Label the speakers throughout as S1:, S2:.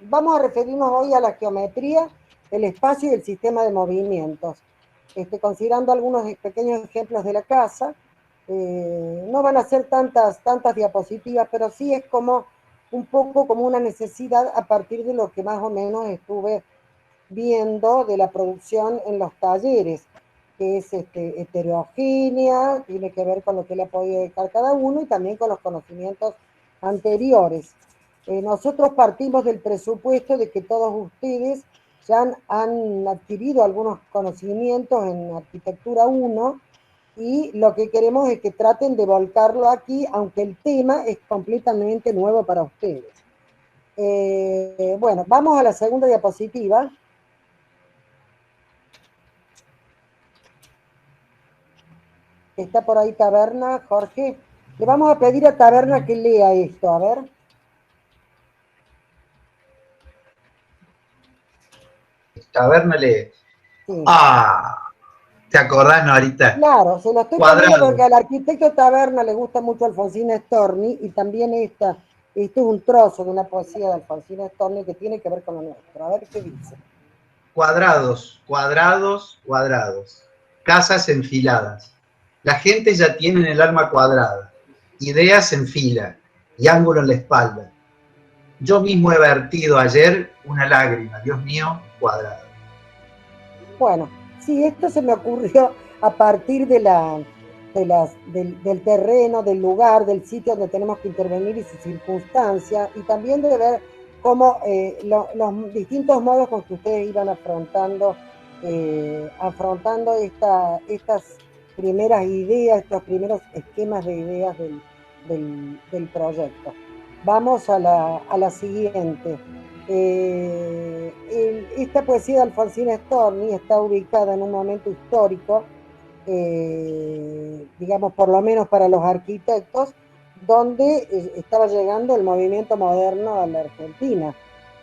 S1: vamos a referirnos hoy a la geometría, el espacio y el sistema de movimientos. Considerando algunos pequeños ejemplos de la casa, no van a ser tantas diapositivas, pero sí es como un poco como una necesidad a partir de lo que más o menos estuve viendo de la producción en los talleres, que es heterogénea, tiene que ver con lo que le ha podido dedicar cada uno y también con los conocimientos anteriores. Nosotros partimos del presupuesto de que todos ustedes ya han adquirido algunos conocimientos en Arquitectura 1 y lo que queremos es que traten de volcarlo aquí, aunque el tema es completamente nuevo para ustedes. Bueno, vamos a la segunda diapositiva. Está por ahí Taberna, Jorge. Le vamos a pedir a Taberna que lea esto, a ver.
S2: Taberna lee.
S1: Sí.
S2: ¡Ah! ¿Te acordás, Norita?
S1: Claro, se lo estoy poniendo porque al arquitecto Taberna le gusta mucho Alfonsina Storni y también esto es un trozo de una poesía de Alfonsina Storni que tiene que ver con lo nuestro. A ver qué dice.
S2: Cuadrados, cuadrados, cuadrados. Casas enfiladas. La gente ya tiene el alma cuadrada. Ideas en fila y ángulo en la espalda. Yo mismo he vertido ayer una lágrima, Dios mío, cuadrada.
S1: Bueno, sí, esto se me ocurrió a partir del terreno, del lugar, del sitio donde tenemos que intervenir y sus circunstancias, y también de ver cómo los distintos modos con que ustedes iban afrontando estas primeras ideas, estos primeros esquemas de ideas del proyecto. Vamos a la siguiente. Esta poesía de Alfonsina Storni está ubicada en un momento histórico, digamos por lo menos para los arquitectos, donde estaba llegando el movimiento moderno a la Argentina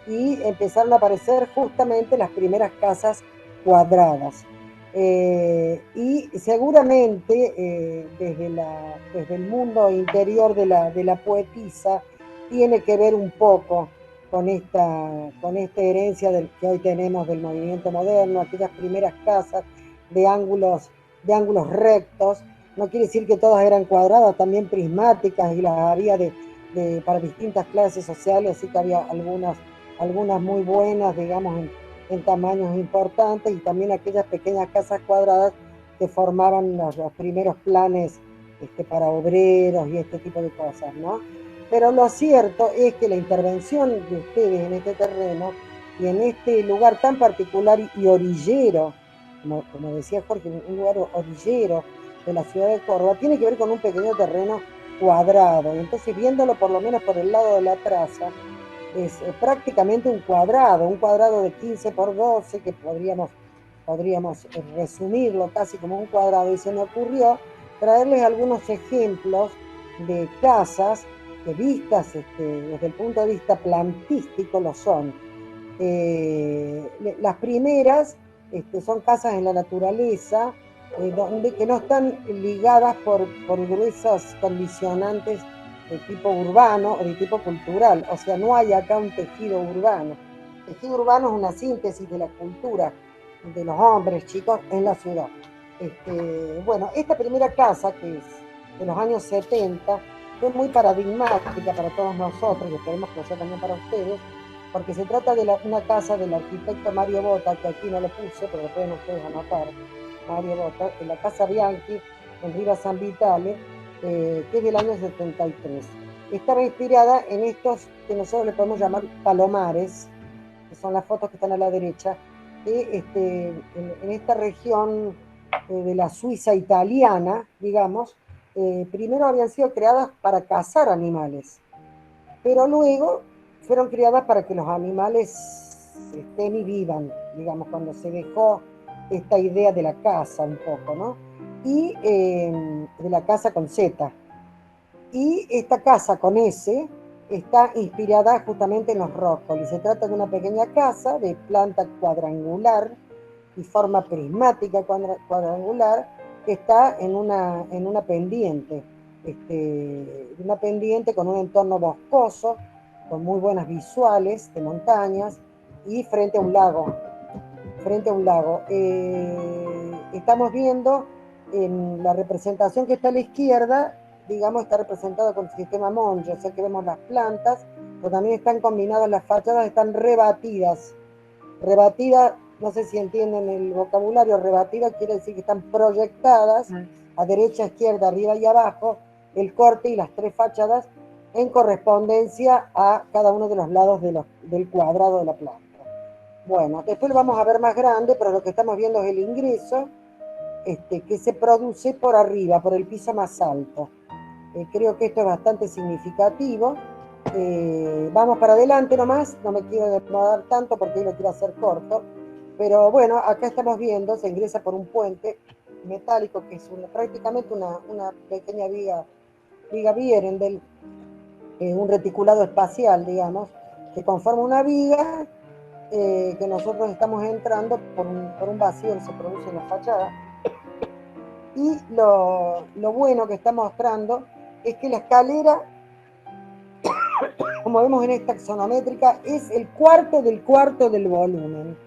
S1: y empezaron a aparecer justamente las primeras casas cuadradas. Y seguramente desde el mundo interior de la poetisa tiene que ver un poco con esta herencia que hoy tenemos del movimiento moderno, aquellas primeras casas de ángulos rectos. No quiere decir que todas eran cuadradas, también prismáticas, y las había para distintas clases sociales, así que había algunas muy buenas, digamos, en tamaños importantes, y también aquellas pequeñas casas cuadradas que formaban los primeros planes para obreros y este tipo de cosas, ¿no? Pero lo cierto es que la intervención de ustedes en este terreno y en este lugar tan particular y orillero, como decía Jorge, un lugar orillero de la ciudad de Córdoba, tiene que ver con un pequeño terreno cuadrado. Entonces, viéndolo por lo menos por el lado de la traza, es prácticamente un cuadrado de 15 por 12, que podríamos resumirlo casi como un cuadrado, y se me ocurrió traerles algunos ejemplos de casas que vistas desde el punto de vista plantístico lo son. Las primeras son casas en la naturaleza, que no están ligadas por gruesas condicionantes de tipo urbano o de tipo cultural. O sea, no hay acá un tejido urbano. El tejido urbano es una síntesis de la cultura de los hombres, chicos, en la ciudad. Bueno, esta primera casa, que es de los años 70, fue muy paradigmática para todos nosotros, y esperemos que lo sea también para ustedes, porque se trata de una casa del arquitecto Mario Botta, que aquí no lo puse, pero lo pueden ustedes anotar, Mario Botta, en la Casa Bianchi, en Riva San Vitale, que es del año 73. Estaba inspirada en estos que nosotros le podemos llamar palomares, que son las fotos que están a la derecha, que en esta región de la Suiza italiana, digamos, primero habían sido creadas para cazar animales, pero luego fueron criadas para que los animales estén y vivan, digamos, cuando se dejó esta idea de la caza un poco, ¿no? Y de la caza con Z. Y esta casa con S está inspirada justamente en los Rócoli. Se trata de una pequeña casa de planta cuadrangular y forma prismática cuadrangular, que está en una pendiente con un entorno boscoso, con muy buenas visuales de montañas y frente a un lago. Estamos viendo en la representación que está a la izquierda, digamos, está representada con el sistema Monge, o sea que vemos las plantas, pero también están combinadas las fachadas, están rebatidas. Rebatidas, no sé si entienden el vocabulario, rebatida quiere decir que están proyectadas a derecha, izquierda, arriba y abajo, el corte y las tres fachadas en correspondencia a cada uno de los lados del cuadrado de la planta. Bueno, después lo vamos a ver más grande, pero lo que estamos viendo es el ingreso que se produce por arriba, por el piso más alto. Creo que esto es bastante significativo. Vamos para adelante nomás, no me quiero demorar tanto porque hoy lo quiero hacer corto, pero bueno, acá estamos viendo, se ingresa por un puente metálico que es prácticamente una pequeña viga Vierendel, un reticulado espacial, digamos, que conforma una viga que nosotros estamos entrando por un vacío que se produce en la fachada. Y lo bueno que está mostrando es que la escalera, como vemos en esta axonométrica, es el cuarto del volumen.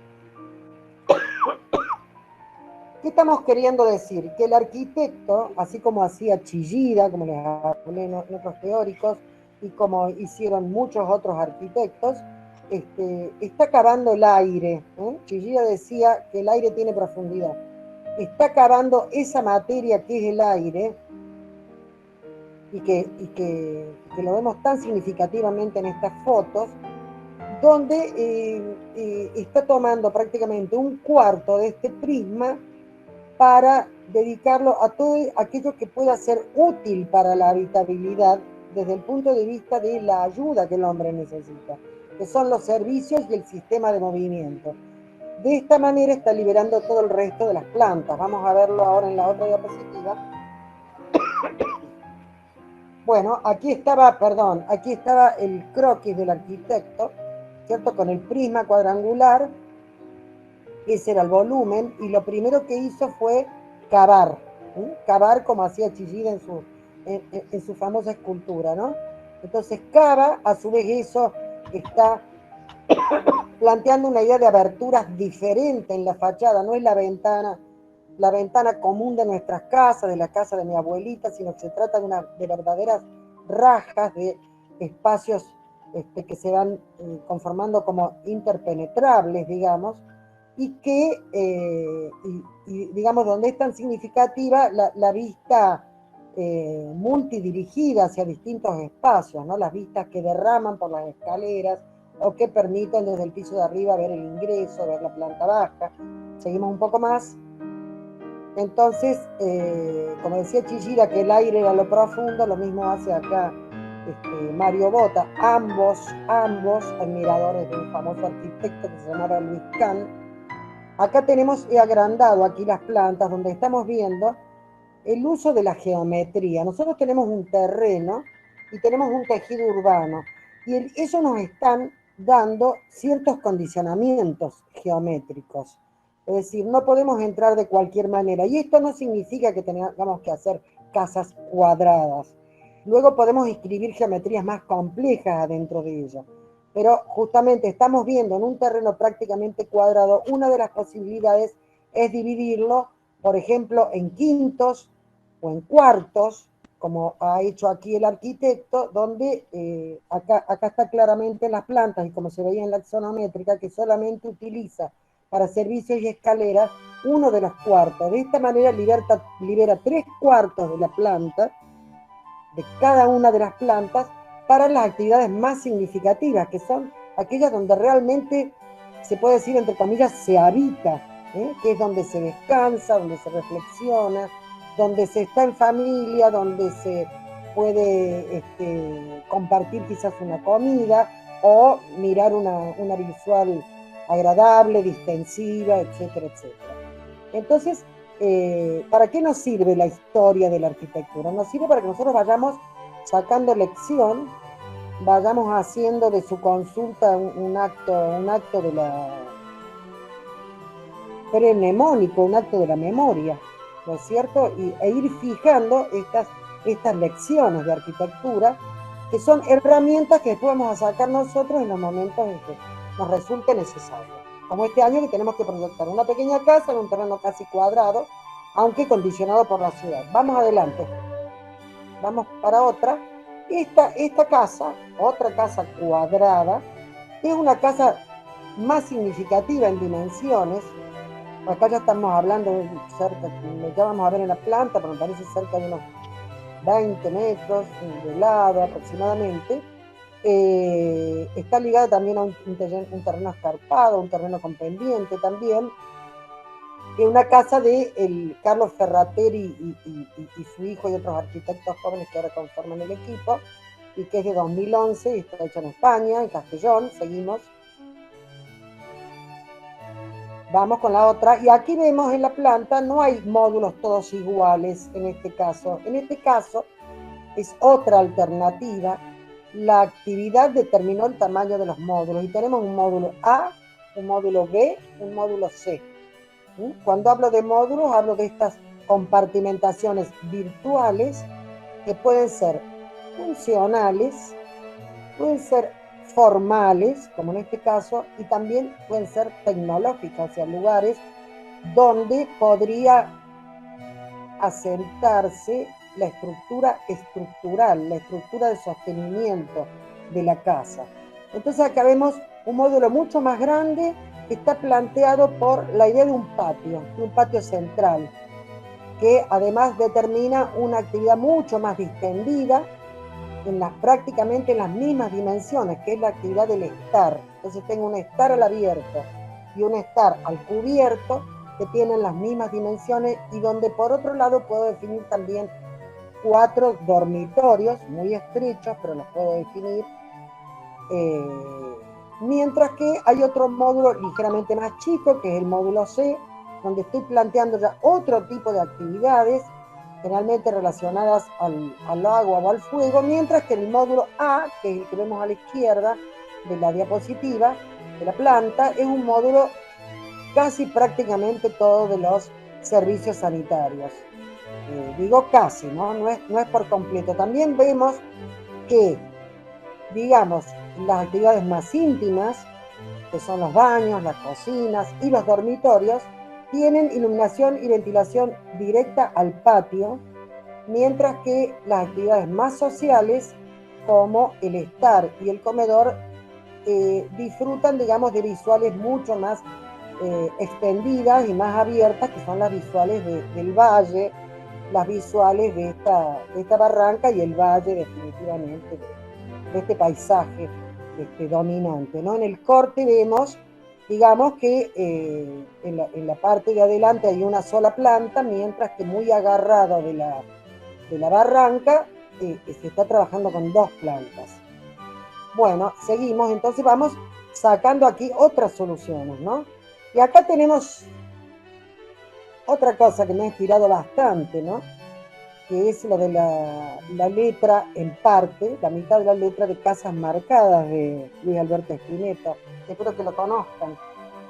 S1: ¿Qué estamos queriendo decir? Que el arquitecto, así como hacía Chillida, como les hablé en otros teóricos, y como hicieron muchos otros arquitectos, está cavando el aire. Chillida decía que el aire tiene profundidad. Está cavando esa materia que es el aire, y que lo vemos tan significativamente en estas fotos, donde está tomando prácticamente un cuarto de este prisma para dedicarlo a todo aquello que pueda ser útil para la habitabilidad desde el punto de vista de la ayuda que el hombre necesita, que son los servicios y el sistema de movimiento. De esta manera está liberando todo el resto de las plantas. Vamos a verlo ahora en la otra diapositiva. Bueno, aquí estaba el croquis del arquitecto, ¿cierto? Con el prisma cuadrangular, ese era el volumen, y lo primero que hizo fue cavar, cavar como hacía Chillida en su famosa escultura, ¿no? Entonces cava, a su vez eso está planteando una idea de aberturas diferente en la fachada, no es la ventana común de nuestras casas, de la casa de mi abuelita, sino que se trata de verdaderas rajas de espacios que se van conformando como interpenetrables, digamos, y que, digamos, donde es tan significativa la vista multidirigida hacia distintos espacios, ¿no? Las vistas que derraman por las escaleras o que permiten desde el piso de arriba ver el ingreso, ver la planta baja. Seguimos un poco más. Entonces, como decía Chillida, que el aire era lo profundo, lo mismo hace acá Mario Botta, ambos admiradores de un famoso arquitecto que se llamaba Luis Kahn. Acá he agrandado aquí las plantas, donde estamos viendo el uso de la geometría. Nosotros tenemos un terreno y tenemos un tejido urbano, y eso nos están dando ciertos condicionamientos geométricos. Es decir, no podemos entrar de cualquier manera. Y esto no significa que tengamos que hacer casas cuadradas. Luego podemos escribir geometrías más complejas adentro de ellas. Pero justamente estamos viendo en un terreno prácticamente cuadrado, una de las posibilidades es dividirlo, por ejemplo, en quintos o en cuartos, como ha hecho aquí el arquitecto, donde acá está claramente en las plantas, y como se veía en la axonométrica, que solamente utiliza para servicios y escaleras uno de los cuartos. De esta manera libera 3/4 de la planta, de cada una de las plantas, para las actividades más significativas, que son aquellas donde realmente se puede decir, entre comillas, se habita, que es donde se descansa, donde se reflexiona, donde se está en familia, donde se puede compartir quizás una comida o mirar una visual agradable, distensiva, etcétera, etcétera. Entonces, ¿para qué nos sirve la historia de la arquitectura? Nos sirve para que nosotros vayamos sacando lección, vayamos haciendo de su consulta un acto de la premnemónico, un acto de la memoria, ¿no es cierto? E ir fijando estas lecciones de arquitectura que son herramientas que después vamos a sacar nosotros en los momentos en que nos resulte necesario. Como este año que tenemos que proyectar una pequeña casa en un terreno casi cuadrado, aunque condicionado por la ciudad. Vamos adelante. Vamos para otra. Esta casa, otra casa cuadrada, es una casa más significativa en dimensiones. Acá ya estamos hablando de cerca, ya vamos a ver en la planta, pero me parece cerca de unos 20 metros de lado aproximadamente. Está ligada también a un terreno escarpado, un terreno con pendiente también. Es una casa de Carlos Ferrateri y su hijo y otros arquitectos jóvenes que ahora conforman el equipo, y que es de 2011 y está hecha en España, en Castellón. Seguimos. Vamos con la otra, y aquí vemos en la planta, no hay módulos todos iguales en este caso. En este caso es otra alternativa. La actividad determinó el tamaño de los módulos y tenemos un módulo A, un módulo B, un módulo C. Cuando hablo de módulos, hablo de estas compartimentaciones virtuales que pueden ser funcionales, pueden ser formales, como en este caso, y también pueden ser tecnológicas, o sea, lugares donde podría asentarse la estructura estructural, la estructura de sostenimiento de la casa. Entonces acá vemos un módulo mucho más grande que está planteado por la idea de un patio central, que además determina una actividad mucho más distendida, prácticamente en las mismas dimensiones, que es la actividad del estar. Entonces tengo un estar al abierto y un estar al cubierto, que tienen las mismas dimensiones, y donde por otro lado puedo definir también 4 dormitorios muy estrechos, pero los puedo definir, mientras que hay otro módulo ligeramente más chico, que es el módulo C, donde estoy planteando ya otro tipo de actividades, generalmente relacionadas al agua o al fuego, mientras que el módulo A, que es el que vemos a la izquierda de la diapositiva, de la planta, es un módulo casi prácticamente todo de los servicios sanitarios. Digo casi, ¿no? No es por completo. También vemos que, digamos, las actividades más íntimas, que son los baños, las cocinas y los dormitorios, tienen iluminación y ventilación directa al patio, mientras que las actividades más sociales, como el estar y el comedor, disfrutan, digamos, de visuales mucho más extendidas y más abiertas, que son las visuales del valle, las visuales de esta barranca y el valle, definitivamente, de este paisaje dominante, ¿no? En el corte vemos, digamos, que en la parte de adelante hay una sola planta, mientras que muy agarrado de la barranca se está trabajando con 2 plantas. Bueno, seguimos, entonces vamos sacando aquí otras soluciones, ¿no? Y acá tenemos otra cosa que me ha inspirado bastante, ¿no? Que es lo de la letra, en parte, la mitad de la letra de Casas Marcadas de Luis Alberto Spinetta. Espero que lo conozcan,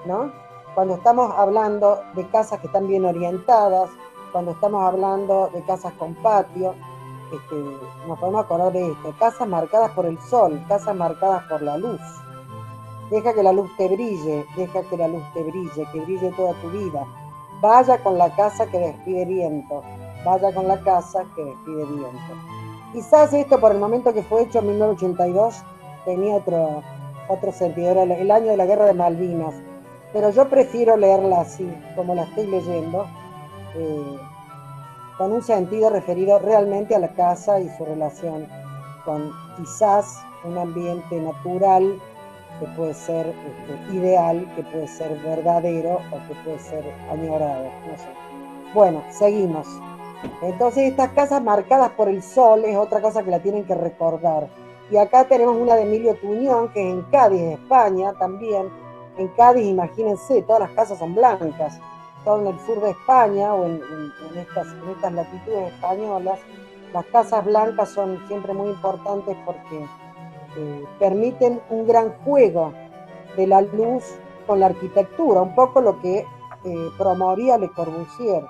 S1: ¿no? Cuando estamos hablando de casas que están bien orientadas, cuando estamos hablando de casas con patio, nos podemos acordar de esto: casas marcadas por el sol, casas marcadas por la luz. Deja que la luz te brille, deja que la luz te brille, que brille toda tu vida. Vaya con la casa que despide viento, vaya con la casa que despide viento. Quizás esto, por el momento que fue hecho en 1982, tenía otro sentido, era el año de la Guerra de Malvinas, pero yo prefiero leerla así, como la estoy leyendo, con un sentido referido realmente a la casa y su relación con quizás un ambiente natural que puede ser ideal, que puede ser verdadero o que puede ser añorado, no sé. Bueno, seguimos. Entonces estas casas marcadas por el sol es otra cosa que la tienen que recordar. Y acá tenemos una de Emilio Tuñón, que es en Cádiz, España, también. En Cádiz, imagínense, todas las casas son blancas. Todo en el sur de España o en estas latitudes españolas, las casas blancas son siempre muy importantes porque permiten un gran juego de la luz con la arquitectura, un poco lo que promovía Le Corbusier.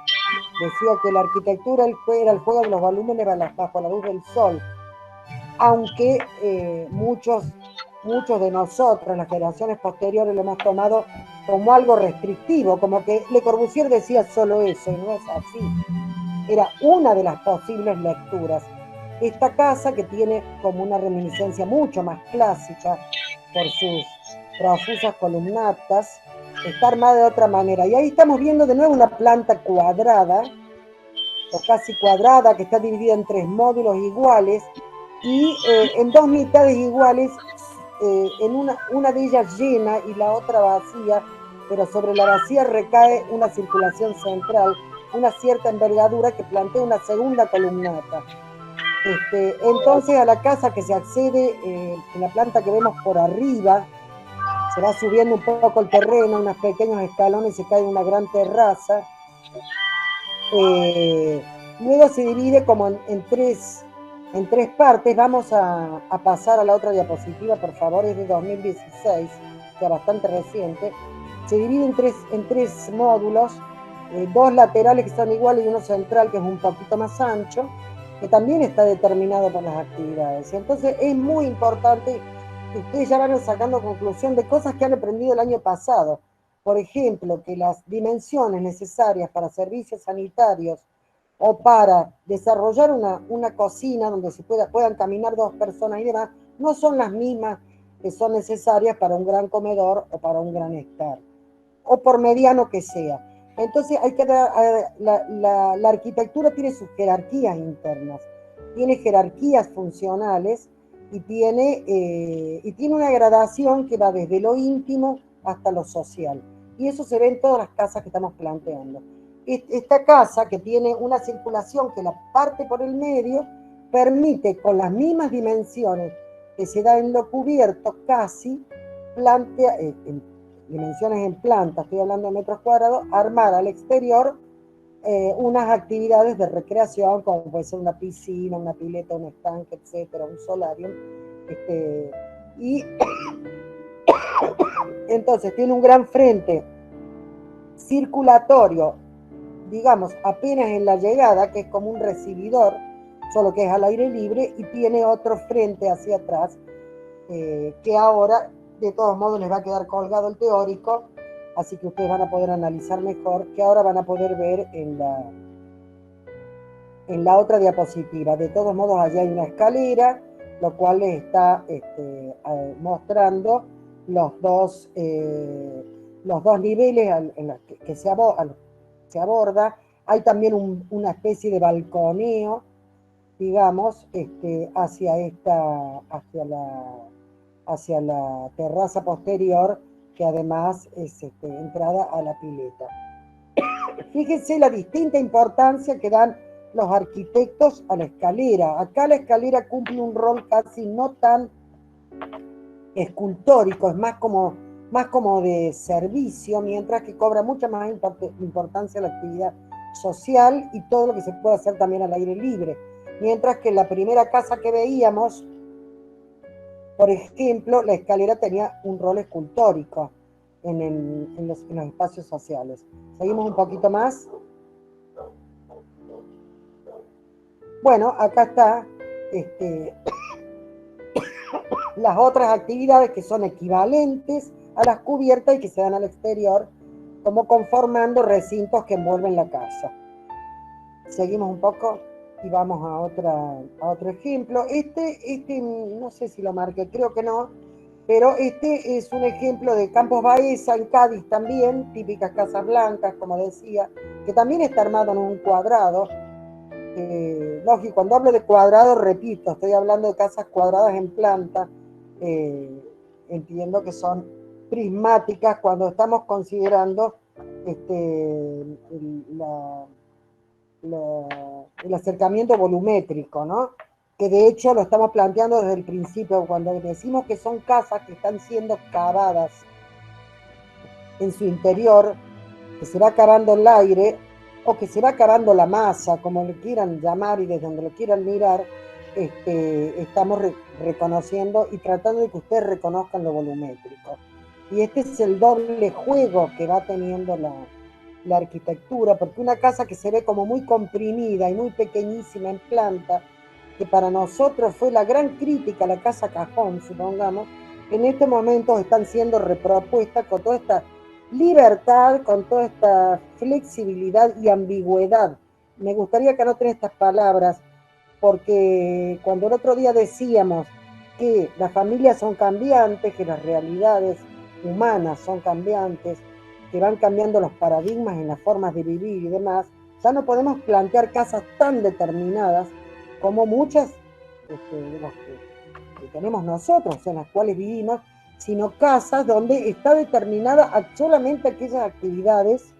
S1: Decía que la arquitectura era el juego de los volúmenes bajo la luz del sol. aunque muchos de nosotros, las generaciones posteriores, lo hemos tomado como algo restrictivo, como que Le Corbusier decía solo eso, y no es así. Era una de las posibles lecturas. Esta casa, que tiene como una reminiscencia mucho más clásica por sus profusas columnatas, está armada de otra manera. Y ahí estamos viendo de nuevo una planta cuadrada, o casi cuadrada, que está dividida en 3 módulos iguales y en 2 mitades iguales, en una de ellas llena y la otra vacía, pero sobre la vacía recae una circulación central, una cierta envergadura que plantea una segunda columnata. Entonces a la casa que se accede en la planta que vemos por arriba, se va subiendo un poco el terreno, unos pequeños escalones, y se cae en una gran terraza. Luego se divide como en tres partes. Vamos a pasar a la otra diapositiva, por favor, es de 2016, ya bastante reciente. Se divide en tres módulos, 2 laterales que son iguales y uno central que es un poquito más ancho, que también está determinado por las actividades. Y entonces es muy importante que ustedes ya van sacando conclusión de cosas que han aprendido el año pasado. Por ejemplo, que las dimensiones necesarias para servicios sanitarios o para desarrollar una cocina donde puedan caminar 2 personas y demás, no son las mismas que son necesarias para un gran comedor o para un gran estar, o por mediano que sea. Entonces hay que la arquitectura tiene sus jerarquías internas, tiene jerarquías funcionales y tiene una gradación que va desde lo íntimo hasta lo social. Y eso se ve en todas las casas que estamos planteando. Esta casa, que tiene una circulación que la parte por el medio, permite, con las mismas dimensiones que se da en lo cubierto, casi plantea, dimensiones en planta, estoy hablando de metros cuadrados, armar al exterior unas actividades de recreación, como puede ser una piscina, una pileta, un estanque, etcétera, un solarium. Y entonces tiene un gran frente circulatorio, digamos, apenas en la llegada, que es como un recibidor, solo que es al aire libre, y tiene otro frente hacia atrás, que ahora, de todos modos, les va a quedar colgado el teórico, así que ustedes van a poder analizar mejor, que ahora van a poder ver en la otra diapositiva. De todos modos, allá hay una escalera, lo cual les está mostrando los dos niveles en los que se aborda. Hay también una especie de balconeo, digamos, hacia la terraza posterior, que además es entrada a la pileta. Fíjense la distinta importancia que dan los arquitectos a la escalera. Acá la escalera cumple un rol casi no tan escultórico, es más como de servicio, mientras que cobra mucha más importancia la actividad social y todo lo que se puede hacer también al aire libre. Mientras que en la primera casa que veíamos, por ejemplo, la escalera tenía un rol escultórico en los espacios sociales. Seguimos un poquito más. Bueno, acá está las otras actividades que son equivalentes a las cubiertas y que se dan al exterior, como conformando recintos que envuelven la casa. Seguimos un poco y vamos a otro ejemplo. No sé si lo marqué, creo que no, pero este es un ejemplo de Campos Baeza, en Cádiz también, típicas casas blancas, como decía, que también está armado en un cuadrado. Lógico, cuando hablo de cuadrado, repito, estoy hablando de casas cuadradas en planta. Entiendo que son prismáticas cuando estamos considerando el acercamiento volumétrico, ¿no? Que de hecho lo estamos planteando desde el principio, cuando decimos que son casas que están siendo cavadas en su interior, que se va cavando el aire, o que se va cavando la masa, como le quieran llamar y desde donde lo quieran mirar, estamos reconociendo y tratando de que ustedes reconozcan lo volumétrico. Y este es el doble juego que va teniendo la arquitectura, porque una casa que se ve como muy comprimida y muy pequeñísima en planta, que para nosotros fue la gran crítica a la casa cajón, supongamos, en este momento están siendo repropuestas con toda esta libertad, con toda esta flexibilidad y ambigüedad. Me gustaría que anoten estas palabras, porque cuando el otro día decíamos que las familias son cambiantes, que las realidades humanas son cambiantes, que van cambiando los paradigmas en las formas de vivir y demás, ya no podemos plantear casas tan determinadas como muchas de las que tenemos nosotros, en las cuales vivimos, sino casas donde está determinada solamente aquellas actividades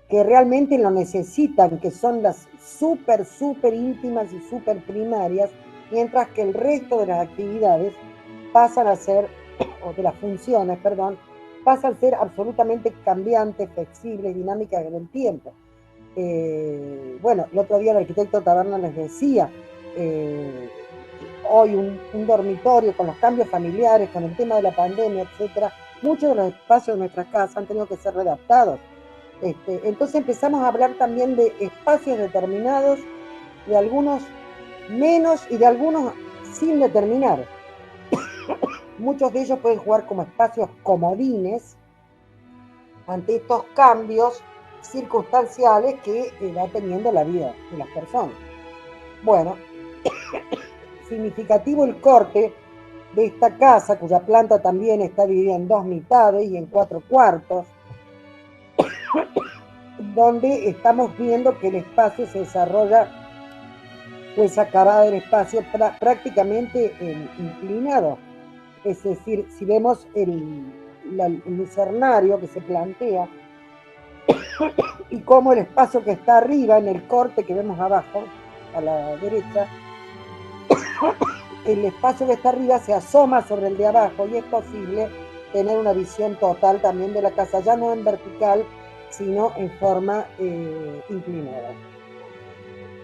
S1: que realmente lo necesitan, que son las súper íntimas y súper primarias, mientras que el resto de las actividades pasan a ser, o de las funciones, perdón, pasan a ser absolutamente cambiantes, flexibles, dinámicas en el tiempo. Bueno, el otro día el arquitecto Taberna les decía, hoy un dormitorio con los cambios familiares, con el tema de la pandemia, etcétera, muchos de los espacios de nuestras casas han tenido que ser readaptados. Entonces empezamos a hablar también de espacios determinados, de algunos menos y de algunos sin determinar. Muchos de ellos pueden jugar como espacios comodines ante estos cambios circunstanciales que va teniendo la vida de las personas. Bueno, significativo el corte de esta casa, cuya planta también está dividida en 2 mitades y en 4 cuartos, donde estamos viendo que el espacio se desarrolla, pues acabada del espacio prácticamente inclinado. Es decir, si vemos el lucernario que se plantea y cómo el espacio que está arriba, en el corte que vemos abajo, a la derecha, el espacio que está arriba se asoma sobre el de abajo y es posible tener una visión total también de la casa, ya no en vertical, sino en forma inclinada.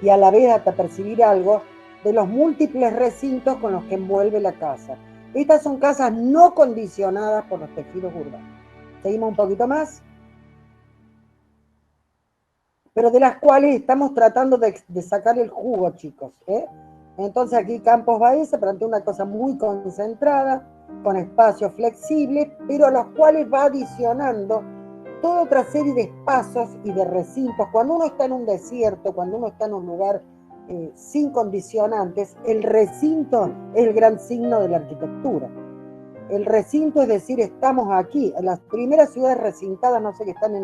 S1: Y a la vez hasta percibir algo de los múltiples recintos con los que envuelve la casa. Estas son casas no condicionadas por los tejidos urbanos. Seguimos un poquito más. Pero de las cuales estamos tratando de sacar el jugo, chicos. Entonces aquí Campos Baeza plantea una cosa muy concentrada, con espacios flexibles, pero a los cuales va adicionando toda otra serie de espacios y de recintos. Cuando uno está en un desierto, cuando uno está en un lugar sin condicionantes, el recinto es el gran signo de la arquitectura. El recinto es decir, estamos aquí. Las primeras ciudades recintadas, no sé, que están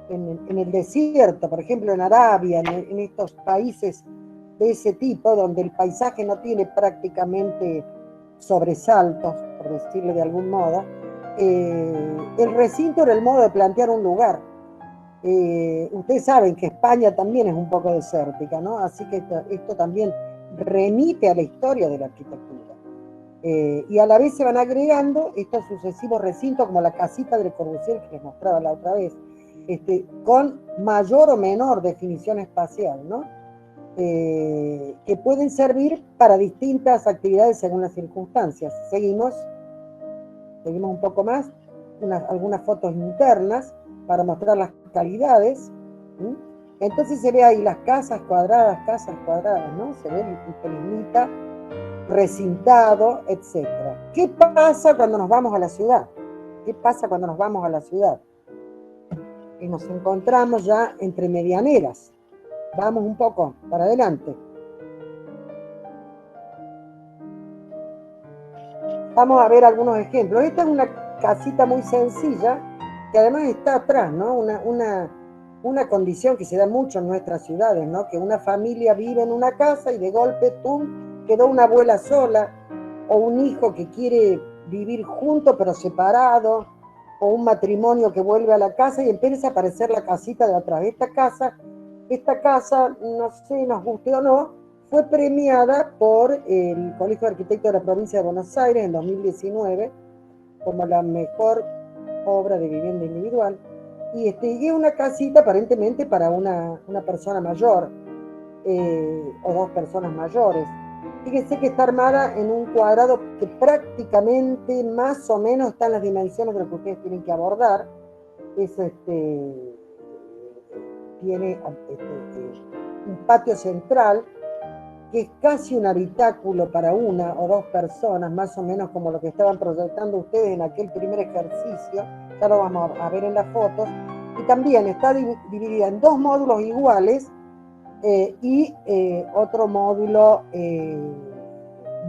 S1: en el desierto, por ejemplo en Arabia, en estos países de ese tipo, donde el paisaje no tiene prácticamente sobresaltos, por decirlo de algún modo, el recinto era el modo de plantear un lugar. Ustedes saben que España también es un poco desértica, ¿no? Así que esto también remite a la historia de la arquitectura. Y a la vez se van agregando estos sucesivos recintos, como la casita del Corbusier que les mostraba la otra vez, con mayor o menor definición espacial, ¿no? Que pueden servir para distintas actividades según las circunstancias. Seguimos un poco más, algunas fotos internas para mostrar las calidades. Entonces se ve ahí las casas cuadradas, ¿no? Se ve el perimita recintado, etc. ¿Qué pasa cuando nos vamos a la ciudad? ¿Qué pasa cuando nos vamos a la ciudad? Y nos encontramos ya entre medianeras. Vamos un poco para adelante. Vamos a ver algunos ejemplos. Esta es una casita muy sencilla, que además está atrás, ¿no? Una condición que se da mucho en nuestras ciudades, ¿no? Que una familia vive en una casa y de golpe, ¡pum!, quedó una abuela sola, o un hijo que quiere vivir junto pero separado, o un matrimonio que vuelve a la casa y empieza a aparecer la casita de atrás. Esta casa, no sé, nos guste o no, fue premiada por el Colegio de Arquitectos de la Provincia de Buenos Aires en 2019 como la mejor obra de vivienda individual. Y es una casita aparentemente para una persona mayor o dos personas mayores. Fíjense que está armada en un cuadrado que prácticamente más o menos está en las dimensiones de lo que ustedes tienen que abordar. Tiene un patio central, que es casi un habitáculo para una o dos personas, más o menos como lo que estaban proyectando ustedes en aquel primer ejercicio, ya lo vamos a ver en las fotos, y también está dividida en dos módulos iguales y otro módulo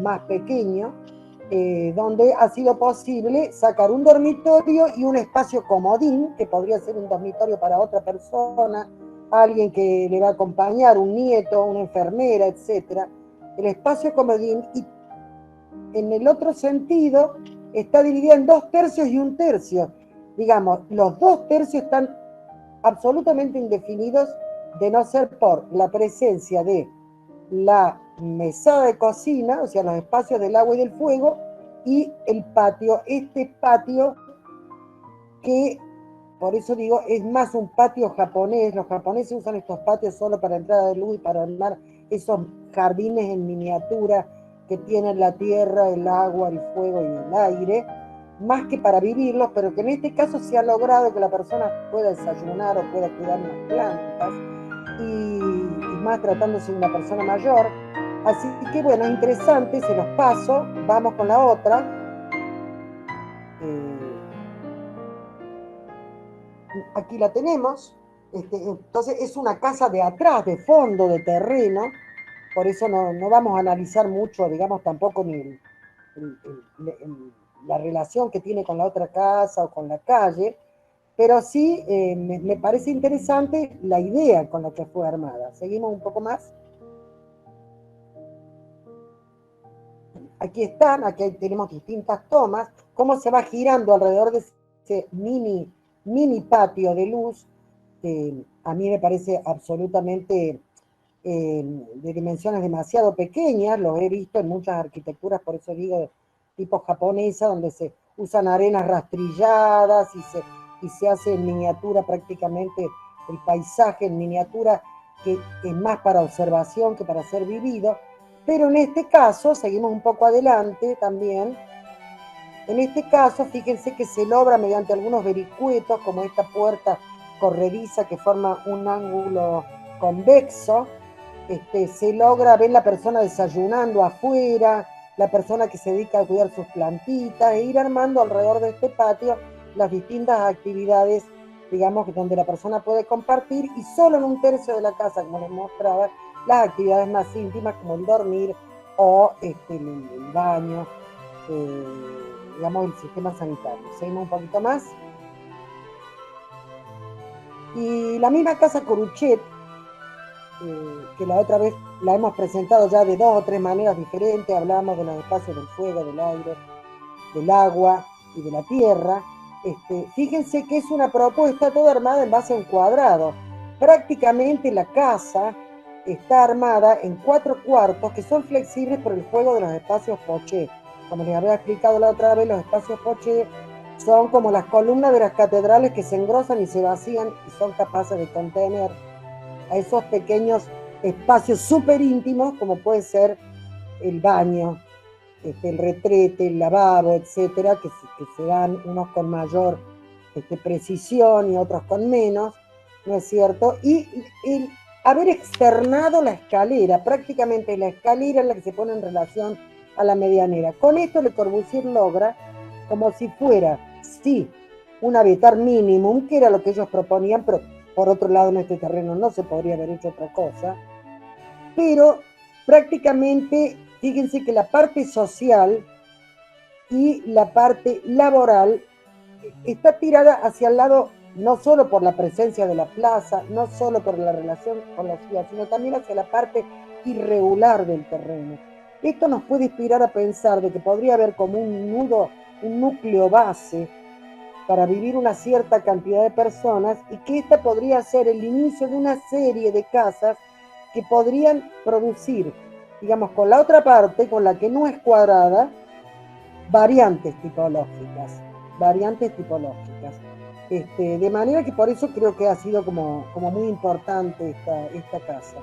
S1: más pequeño, donde ha sido posible sacar un dormitorio y un espacio comodín, que podría ser un dormitorio para otra persona, alguien que le va a acompañar, un nieto, una enfermera, etc. El espacio comodín, y en el otro sentido está dividido en 2/3 y 1/3. Digamos, los 2/3 están absolutamente indefinidos, de no ser por la presencia de la mesada de cocina, o sea, los espacios del agua y del fuego, y el patio. Este patio que, por eso digo, es más un patio japonés. Los japoneses usan estos patios solo para entrada de luz y para armar esos jardines en miniatura que tienen la tierra, el agua, el fuego y el aire, más que para vivirlos, pero que en este caso se ha logrado que la persona pueda desayunar o pueda cuidar unas plantas, y más tratándose de una persona mayor. Así que bueno, es interesante, se los paso, vamos con la otra. Aquí la tenemos. Entonces es una casa de atrás, de fondo, de terreno, por eso no vamos a analizar mucho, digamos, tampoco ni la relación que tiene con la otra casa o con la calle, pero sí me parece interesante la idea con la que fue armada. Seguimos un poco más. Aquí están, aquí tenemos distintas tomas, cómo se va girando alrededor de ese mini patio de luz, que a mí me parece absolutamente de dimensiones demasiado pequeñas. Lo he visto en muchas arquitecturas, por eso digo, tipo japonesa, donde se usan arenas rastrilladas y se hace en miniatura prácticamente el paisaje en miniatura, que es más para observación que para ser vivido. Pero en este caso, seguimos un poco adelante también, en este caso, fíjense que se logra mediante algunos vericuetos, como esta puerta corrediza que forma un ángulo convexo. Se logra ver la persona desayunando afuera, la persona que se dedica a cuidar sus plantitas, e ir armando alrededor de este patio las distintas actividades, digamos, donde la persona puede compartir, y solo en 1/3 de la casa, como les mostraba, las actividades más íntimas, como el dormir o el baño, digamos, el sistema sanitario. Seguimos un poquito más. Y la misma casa Coruchet, que la otra vez la hemos presentado ya de 2 o 3 maneras diferentes. Hablamos de los espacios del fuego, del aire, del agua y de la tierra. Fíjense que es una propuesta toda armada en base a un cuadrado. Prácticamente la casa está armada en 4 cuartos que son flexibles por el juego de los espacios Fauché. Como les había explicado la otra vez, los espacios Fauché son como las columnas de las catedrales que se engrosan y se vacían y son capaces de contener a esos pequeños espacios súper íntimos, como puede ser el baño, el retrete, el lavabo, etcétera, que se dan unos con mayor precisión y otros con menos, ¿no es cierto? Y el haber externado la escalera, prácticamente la escalera es la que se pone en relación a la medianera. Con esto Le Corbusier logra, como si fuera, sí, un habitar minimum, que era lo que ellos proponían, pero por otro lado en este terreno no se podría haber hecho otra cosa, pero prácticamente, fíjense que la parte social y la parte laboral está tirada hacia el lado, no solo por la presencia de la plaza, no solo por la relación con la ciudad, sino también hacia la parte irregular del terreno. Esto nos puede inspirar a pensar de que podría haber como un nudo, un núcleo base para vivir una cierta cantidad de personas, y que esta podría ser el inicio de una serie de casas que podrían producir, digamos, con la otra parte, con la que no es cuadrada, variantes tipológicas. De manera que por eso creo que ha sido como muy importante esta casa.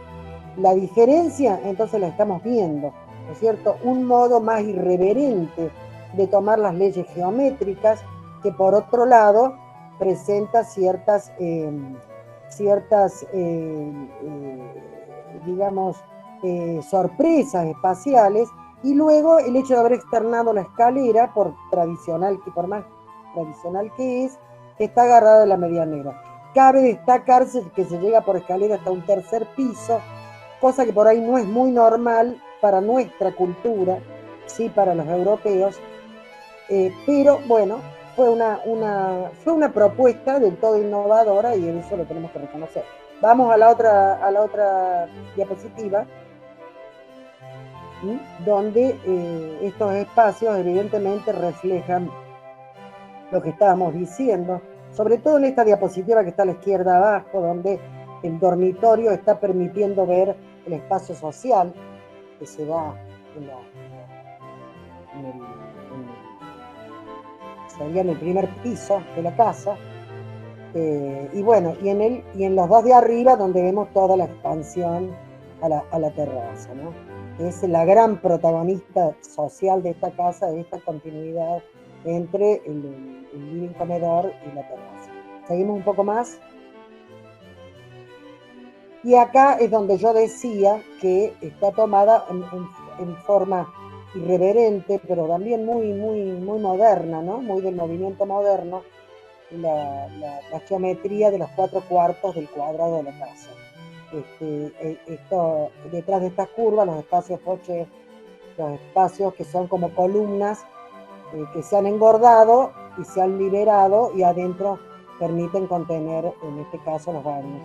S1: La diferencia, entonces, la estamos viendo, ¿no es cierto? Un modo más irreverente de tomar las leyes geométricas, que por otro lado presenta ciertas digamos, sorpresas espaciales, y luego el hecho de haber externado la escalera, por más tradicional que es, está agarrada de la medianera. Cabe destacarse que se llega por escalera hasta un tercer piso, cosa que por ahí no es muy normal para nuestra cultura, sí para los europeos, pero bueno, fue una propuesta del todo innovadora y eso lo tenemos que reconocer. Vamos a la otra diapositiva, ¿sí? Donde estos espacios evidentemente reflejan lo que estábamos diciendo, sobre todo en esta diapositiva que está a la izquierda abajo, donde el dormitorio está permitiendo ver el espacio social que se da sería en el primer piso de la casa, y bueno, y en los dos de arriba donde vemos toda la expansión a la terraza, ¿no? Es la gran protagonista social de esta casa, de esta continuidad entre el living comedor y la terraza. Seguimos un poco más. Y acá es donde yo decía que está tomada en forma irreverente, pero también muy moderna, ¿no? Muy del movimiento moderno, la geometría de los 4 cuartos del cuadrado de la casa. Detrás de estas curvas, los espacios Fauché, los espacios que son como columnas que se han engordado y se han liberado y adentro permiten contener, en este caso, los baños.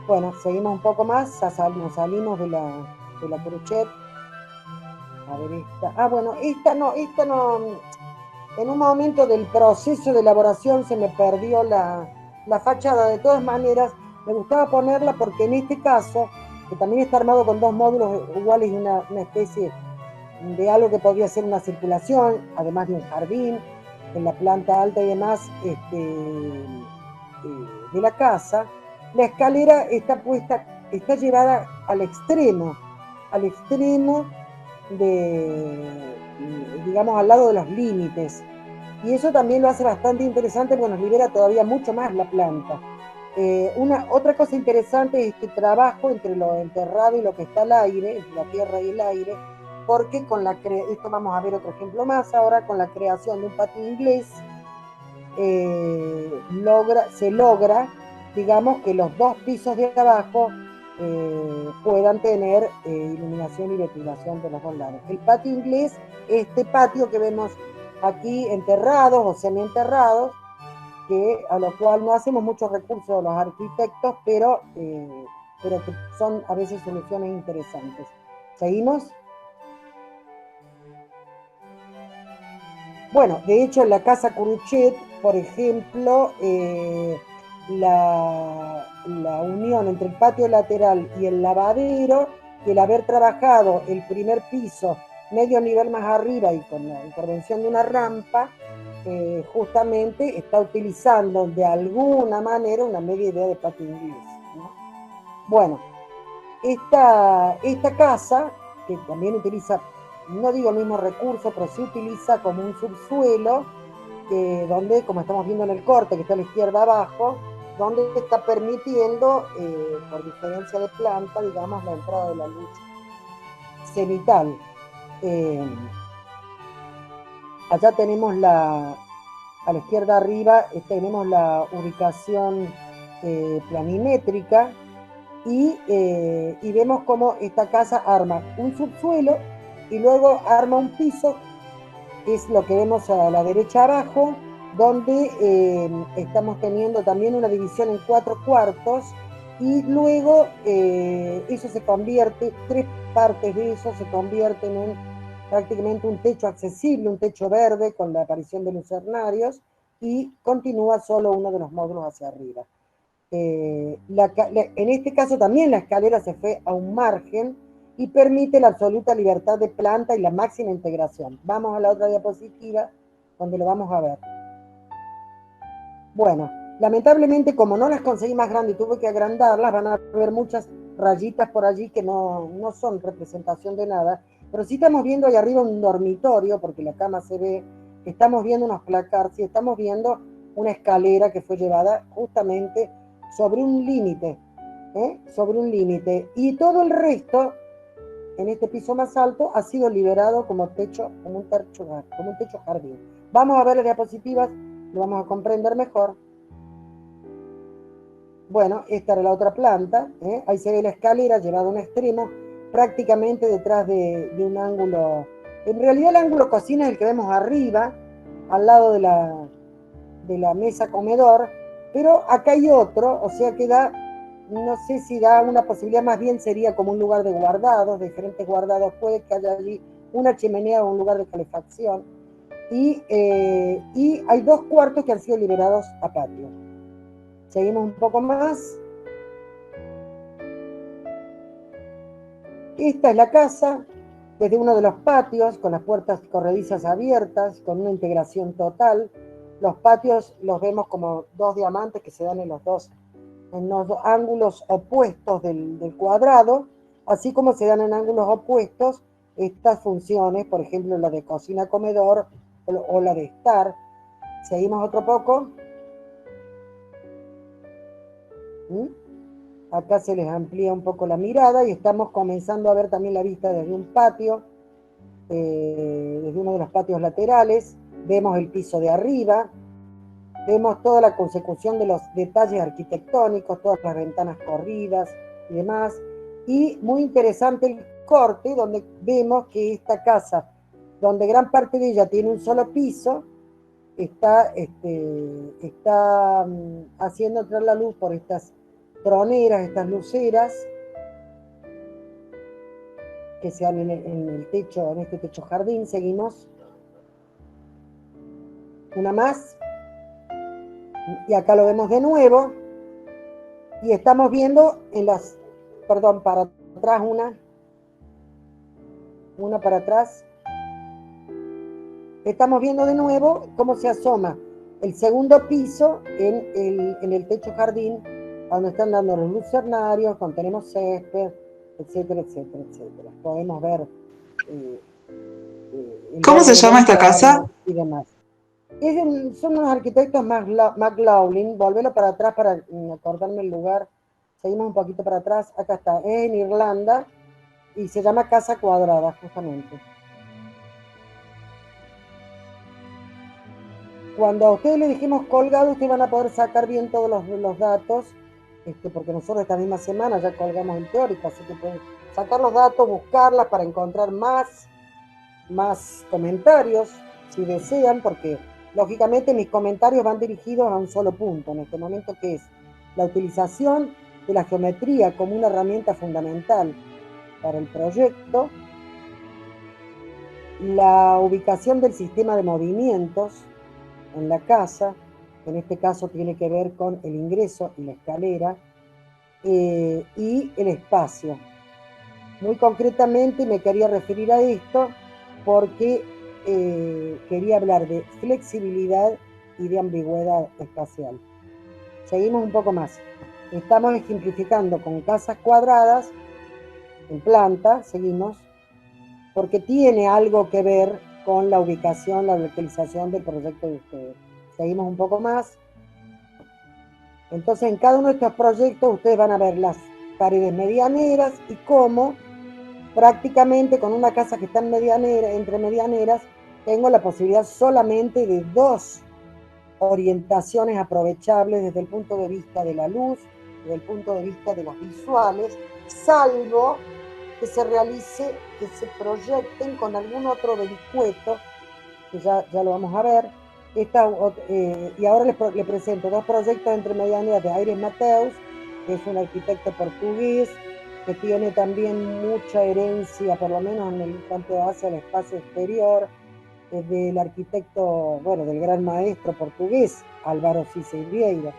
S1: Bueno, seguimos un poco más, nos salimos de la Cruchet. A ver esta. Bueno, esta no. En un momento del proceso de elaboración se me perdió la fachada. De todas maneras, me gustaba ponerla porque en este caso, que también está armado con 2 módulos iguales y una especie de algo que podría ser una circulación, además de un jardín, en la planta alta y demás de la casa, la escalera está llevada al extremo digamos, al lado de los límites. Y eso también lo hace bastante interesante porque nos libera todavía mucho más la planta. Otra cosa interesante es este trabajo entre lo enterrado y lo que está al aire, entre la tierra y el aire, porque esto vamos a ver otro ejemplo más ahora, con la creación de un patio inglés, se logra, digamos, que los 2 pisos de abajo puedan tener iluminación y ventilación de los 2 lados. El patio inglés, este patio que vemos aquí enterrados o semienterrados, a lo cual no hacemos muchos recursos los arquitectos, pero que son a veces soluciones interesantes. ¿Seguimos? Bueno, de hecho en la casa Cruchet, por ejemplo, la unión entre el patio lateral y el lavadero, y el haber trabajado el primer piso medio nivel más arriba y con la intervención de una rampa, justamente está utilizando de alguna manera una media idea de patio inglés, ¿no? Bueno, esta casa, que también utiliza, no digo el mismo recurso, pero sí utiliza como un subsuelo, donde, como estamos viendo en el corte, que está a la izquierda abajo, donde está permitiendo, por diferencia de planta, digamos, la entrada de la luz cenital. Allá tenemos a la izquierda arriba, tenemos la ubicación planimétrica, y vemos cómo esta casa arma un subsuelo y luego arma un piso, que es lo que vemos a la derecha abajo, donde estamos teniendo también una división en 4 cuartos, y luego eso se convierte, 3 partes de eso se convierten en prácticamente un techo accesible, un techo verde con la aparición de lucernarios, y continúa solo uno de los módulos hacia arriba. En este caso también la escalera se fue a un margen y permite la absoluta libertad de planta y la máxima integración. Vamos a la otra diapositiva donde lo vamos a ver. Bueno, lamentablemente como no las conseguí más grandes y tuve que agrandarlas, van a ver muchas rayitas por allí que no son representación de nada, pero sí estamos viendo ahí arriba un dormitorio, porque la cama se ve, estamos viendo unos placards y estamos viendo una escalera que fue llevada justamente sobre un límite sobre un límite. Y todo el resto, en este piso más alto, ha sido liberado como techo, como un techo jardín. Vamos a ver las diapositivas, lo vamos a comprender mejor. Bueno, esta era la otra planta, ahí se ve la escalera llevada a un extremo, prácticamente detrás de un ángulo. En realidad el ángulo cocina es el que vemos arriba, al lado de la mesa comedor, pero acá hay otro, o sea que da, no sé si da una posibilidad, más bien sería como un lugar de guardados, de diferentes guardados, puede que haya allí una chimenea o un lugar de calefacción, y hay 2 cuartos que han sido liberados a patio. Seguimos un poco más. Esta es la casa, desde uno de los patios, con las puertas corredizas abiertas, con una integración total. Los patios los vemos como 2 diamantes que se dan en los dos ángulos opuestos del cuadrado, así como se dan en ángulos opuestos estas funciones, por ejemplo, la de cocina-comedor o la de estar. Seguimos otro poco. Acá se les amplía un poco la mirada y estamos comenzando a ver también la vista desde un patio, desde uno de los patios laterales. Vemos el piso de arriba, vemos toda la consecución de los detalles arquitectónicos, todas las ventanas corridas y demás. Y muy interesante el corte, donde vemos que esta casa, donde gran parte de ella tiene un solo piso, está haciendo entrar la luz por estas troneras, estas luceras que se dan en el techo, en este techo jardín. Seguimos. Una más. Y acá lo vemos de nuevo. Y estamos viendo en las, perdón, para atrás una para atrás. Estamos viendo de nuevo cómo se asoma el segundo piso en el techo jardín, donde están dando los lucernarios, donde tenemos césped, etcétera, etcétera, etcétera. Podemos ver
S3: ¿Cómo se llama esta casa?
S1: Y demás. Son unos arquitectos McLaughlin. Volvelo para atrás para acordarme el lugar. Seguimos un poquito para atrás. Acá está. Es en Irlanda y se llama Casa Cuadrada, justamente. Cuando a ustedes les dijimos colgado, ustedes van a poder sacar bien todos los datos, porque nosotros esta misma semana ya colgamos el teórico, así que pueden sacar los datos, buscarlas para encontrar más comentarios, si desean, porque lógicamente mis comentarios van dirigidos a un solo punto en este momento, que es la utilización de la geometría como una herramienta fundamental para el proyecto, la ubicación del sistema de movimientos en la casa, que en este caso tiene que ver con el ingreso y la escalera, y el espacio. Muy concretamente me quería referir a esto porque quería hablar de flexibilidad y de ambigüedad espacial. Seguimos un poco más. Estamos ejemplificando con casas cuadradas en planta, seguimos, porque tiene algo que ver con la ubicación, la localización del proyecto de ustedes. Seguimos un poco más. Entonces, en cada uno de estos proyectos ustedes van a ver las paredes medianeras y cómo prácticamente con una casa que está entre medianeras, tengo la posibilidad solamente de 2 orientaciones aprovechables desde el punto de vista de la luz, desde el punto de vista de los visuales, salvo que se proyecten con algún otro vericueto, que ya lo vamos a ver. Y ahora les presento 2 proyectos entre medianeras de Aires Mateus, que es un arquitecto portugués, que tiene también mucha herencia, por lo menos en el cuanto hace el espacio exterior, del arquitecto, bueno, del gran maestro portugués, Álvaro Siza Vieira,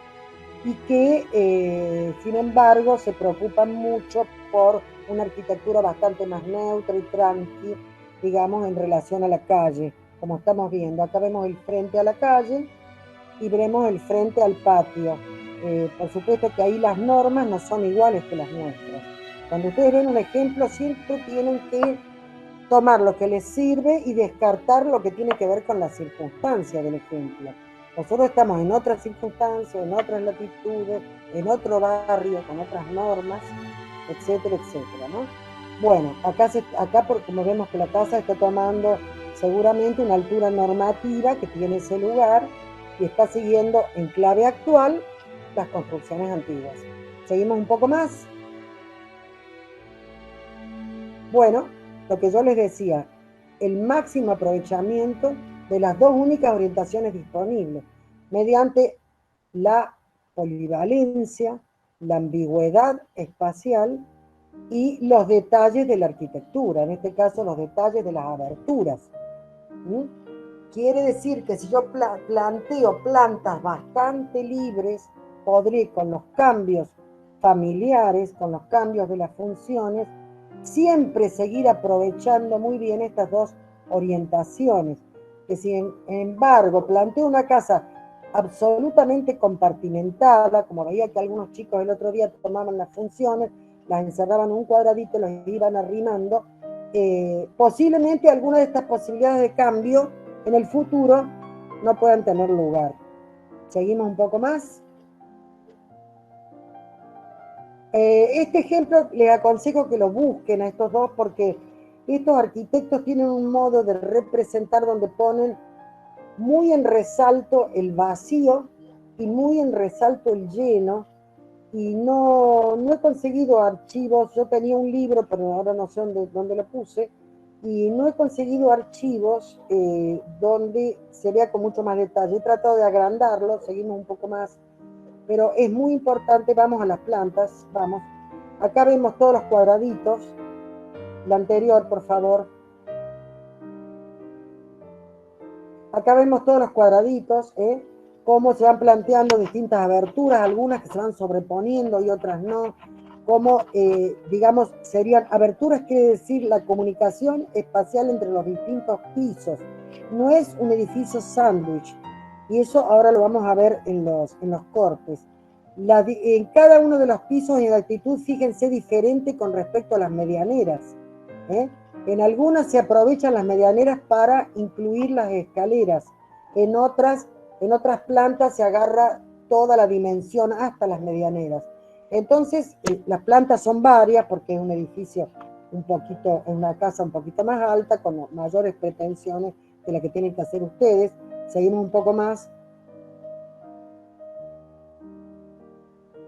S1: y que, sin embargo, se preocupan mucho por una arquitectura bastante más neutra y tranqui, digamos, en relación a la calle, como estamos viendo. Acá vemos el frente a la calle y veremos el frente al patio. Por supuesto que ahí las normas no son iguales que las nuestras. Cuando ustedes ven un ejemplo, siempre tienen que tomar lo que les sirve y descartar lo que tiene que ver con la circunstancia del ejemplo. Nosotros estamos en otras circunstancias, en otras latitudes, en otro barrio, con otras normas, etcétera, etcétera, ¿no? Bueno, acá como vemos que la casa está tomando seguramente una altura normativa que tiene ese lugar y está siguiendo en clave actual las construcciones antiguas. Seguimos un poco más. Bueno, lo que yo les decía, el máximo aprovechamiento de las dos únicas orientaciones disponibles, mediante la polivalencia, la ambigüedad espacial y los detalles de la arquitectura, en este caso los detalles de las aberturas. Quiere decir que si yo planteo plantas bastante libres, podré con los cambios familiares, con los cambios de las funciones, siempre seguir aprovechando muy bien estas dos orientaciones. Que si en embargo planteo una casa absolutamente compartimentada, como veía que algunos chicos el otro día tomaban las funciones, las encerraban en un cuadradito, los iban arrimando, posiblemente algunas de estas posibilidades de cambio en el futuro no puedan tener lugar. Seguimos un poco más. Este ejemplo les aconsejo que lo busquen a estos dos porque estos arquitectos tienen un modo de representar donde ponen muy en resalto el vacío y muy en resalto el lleno, y no he conseguido archivos. Yo tenía un libro, pero ahora no sé dónde lo puse, y no he conseguido archivos donde se vea con mucho más detalle. He tratado de agrandarlo, seguimos un poco más, pero es muy importante. Vamos a las plantas, vamos. Acá vemos todos los cuadraditos. La anterior, por favor. Acá vemos todos los cuadraditos, cómo se van planteando distintas aberturas, algunas que se van sobreponiendo y otras no. Como, digamos, serían aberturas, quiere decir la comunicación espacial entre los distintos pisos. No es un edificio sándwich, y eso ahora lo vamos a ver en los cortes. En cada uno de los pisos en altitud, fíjense, diferente con respecto a las medianeras. En algunas se aprovechan las medianeras para incluir las escaleras. En otras plantas se agarra toda la dimensión hasta las medianeras. Entonces, las plantas son varias porque es un edificio una casa un poquito más alta, con mayores pretensiones de las que tienen que hacer ustedes. Seguimos un poco más.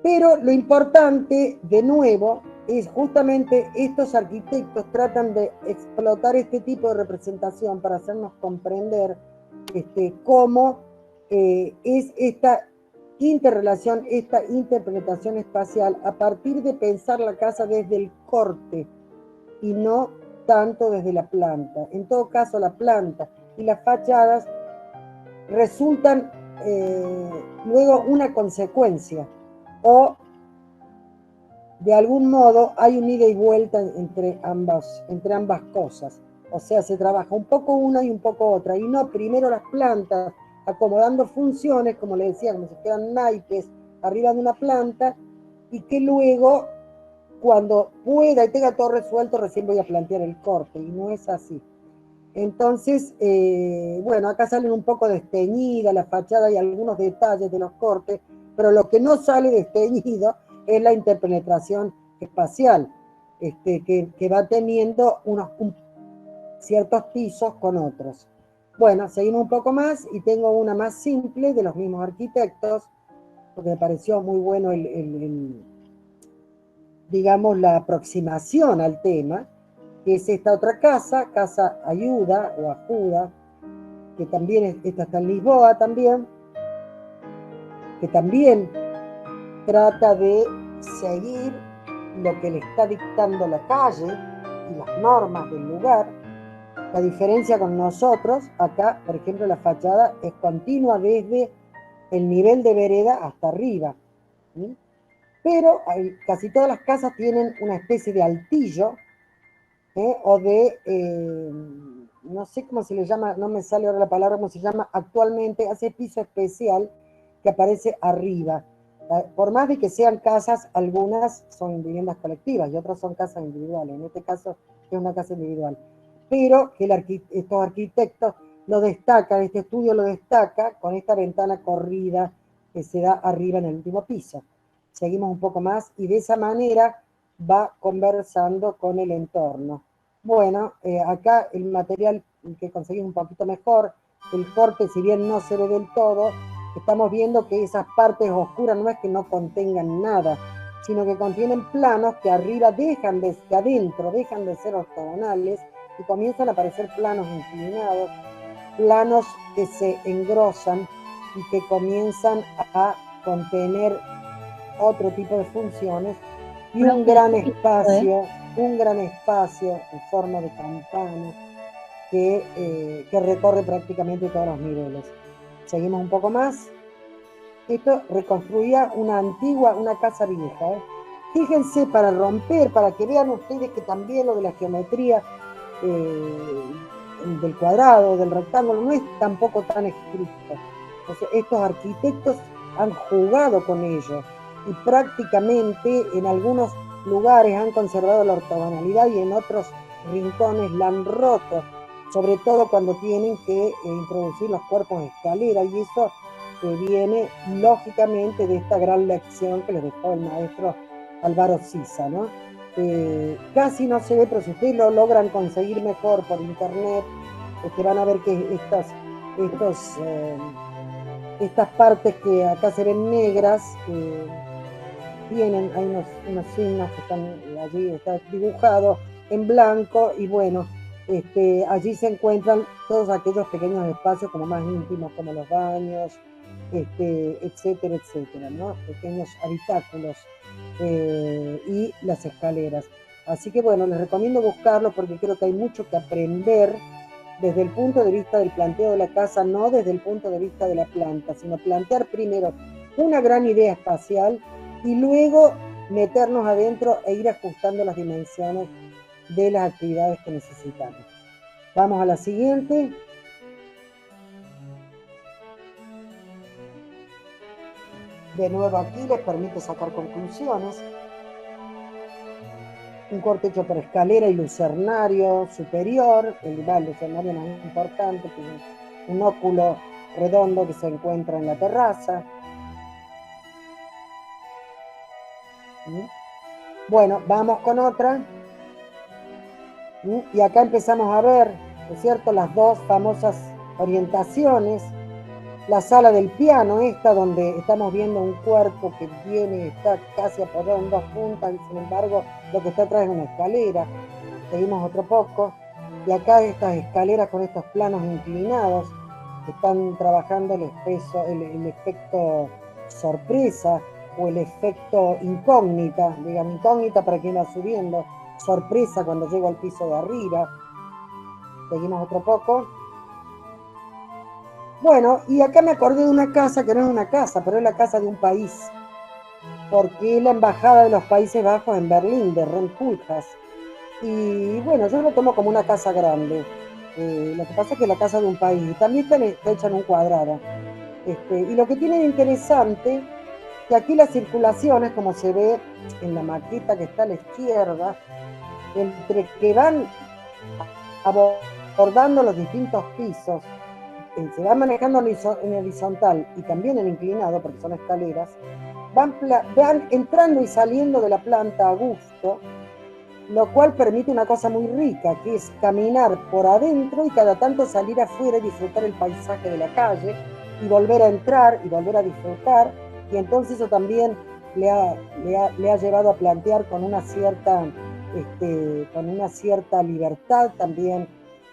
S1: Pero lo importante, de nuevo, es justamente estos arquitectos tratan de explotar este tipo de representación para hacernos comprender cómo es esta interrelación, esta interpretación espacial a partir de pensar la casa desde el corte y no tanto desde la planta. En todo caso, la planta y las fachadas resultan luego una consecuencia, o de algún modo hay un ida y vuelta entre ambas cosas. O sea, se trabaja un poco una y un poco otra, y no primero las plantas acomodando funciones, como les decía, como si fueran naipes arriba de una planta, y que luego, cuando pueda y tenga todo resuelto, recién voy a plantear el corte, y no es así. Entonces, bueno, acá salen un poco desteñida la fachada y algunos detalles de los cortes, pero lo que no sale desteñido es la interpenetración espacial, que va teniendo ciertos pisos con otros. Bueno, seguimos un poco más y tengo una más simple de los mismos arquitectos, porque me pareció muy bueno digamos, la aproximación al tema, que es esta otra casa Ayuda o Ajuda, que también esta está en Lisboa también, que también trata de seguir lo que le está dictando la calle y las normas del lugar. La diferencia con nosotros, acá, por ejemplo, la fachada es continua desde el nivel de vereda hasta arriba. ¿Sí? Pero casi todas las casas tienen una especie de altillo, o de, no sé cómo se le llama, no me sale ahora la palabra, cómo se llama actualmente, hace piso especial que aparece arriba. Por más de que sean casas, algunas son viviendas colectivas y otras son casas individuales. En este caso es una casa individual. Pero que estos arquitectos lo destaca, este estudio lo destaca con esta ventana corrida que se da arriba en el último piso. Seguimos un poco más y de esa manera va conversando con el entorno. Bueno, acá el material que conseguimos un poquito mejor, el corte, si bien no se ve del todo, estamos viendo que esas partes oscuras no es que no contengan nada, sino que contienen planos que arriba dejan de ser ortogonales y comienzan a aparecer planos inclinados, planos que se engrosan y que comienzan a contener otro tipo de funciones y un gran espacio en forma de campana que recorre prácticamente todos los niveles. Seguimos un poco más. Esto reconstruía una casa vieja. Fíjense, para romper, para que vean ustedes que también lo de la geometría del cuadrado, del rectángulo, no es tampoco tan estricto. Entonces, estos arquitectos han jugado con ello y prácticamente en algunos lugares han conservado la ortogonalidad y en otros rincones la han roto, sobre todo cuando tienen que introducir los cuerpos de escalera, y eso viene lógicamente de esta gran lección que les dejó el maestro Álvaro Siza, ¿no? Casi no se ve, pero si ustedes lo logran conseguir mejor por internet, van a ver que estas partes que acá se ven negras, hay unos signos que están allí, está dibujado en blanco, y bueno, allí se encuentran todos aquellos pequeños espacios como más íntimos, como los baños, etcétera, etcétera, ¿no? Pequeños habitáculos y las escaleras. Así que bueno, les recomiendo buscarlo porque creo que hay mucho que aprender desde el punto de vista del planteo de la casa, no desde el punto de vista de la planta, sino plantear primero una gran idea espacial y luego meternos adentro e ir ajustando las dimensiones de las actividades que necesitamos. Vamos a la siguiente. De nuevo aquí les permite sacar conclusiones. Un corte hecho por escalera y lucernario superior, el lucernario más importante, que es un óculo redondo que se encuentra en la terraza. Bueno, vamos con otra. Y acá empezamos a ver, ¿no es cierto?, las dos famosas orientaciones. La sala del piano, donde estamos viendo un cuerpo que está casi apoyado en dos puntas, y sin embargo lo que está atrás es una escalera. Seguimos otro poco, y acá estas escaleras con estos planos inclinados están trabajando el efecto sorpresa o el efecto incógnita, digamos, incógnita para quien va subiendo, sorpresa cuando llego al piso de arriba. Seguimos otro poco. Bueno, y acá me acordé de una casa que no es una casa, pero es la casa de un país, porque es la embajada de los Países Bajos en Berlín, de Rem Koolhaas. Y bueno, yo lo tomo como una casa grande. Lo que pasa es que es la casa de un país, y también está hecha en un cuadrado. Y lo que tiene de interesante, que aquí las circulaciones, como se ve en la maqueta que está a la izquierda, entre que van abordando los distintos pisos, se van manejando en horizontal y también en inclinado, porque son escaleras, van entrando y saliendo de la planta a gusto, lo cual permite una cosa muy rica, que es caminar por adentro y cada tanto salir afuera y disfrutar el paisaje de la calle, y volver a entrar y volver a disfrutar, y entonces eso también le ha llevado a plantear con una cierta libertad también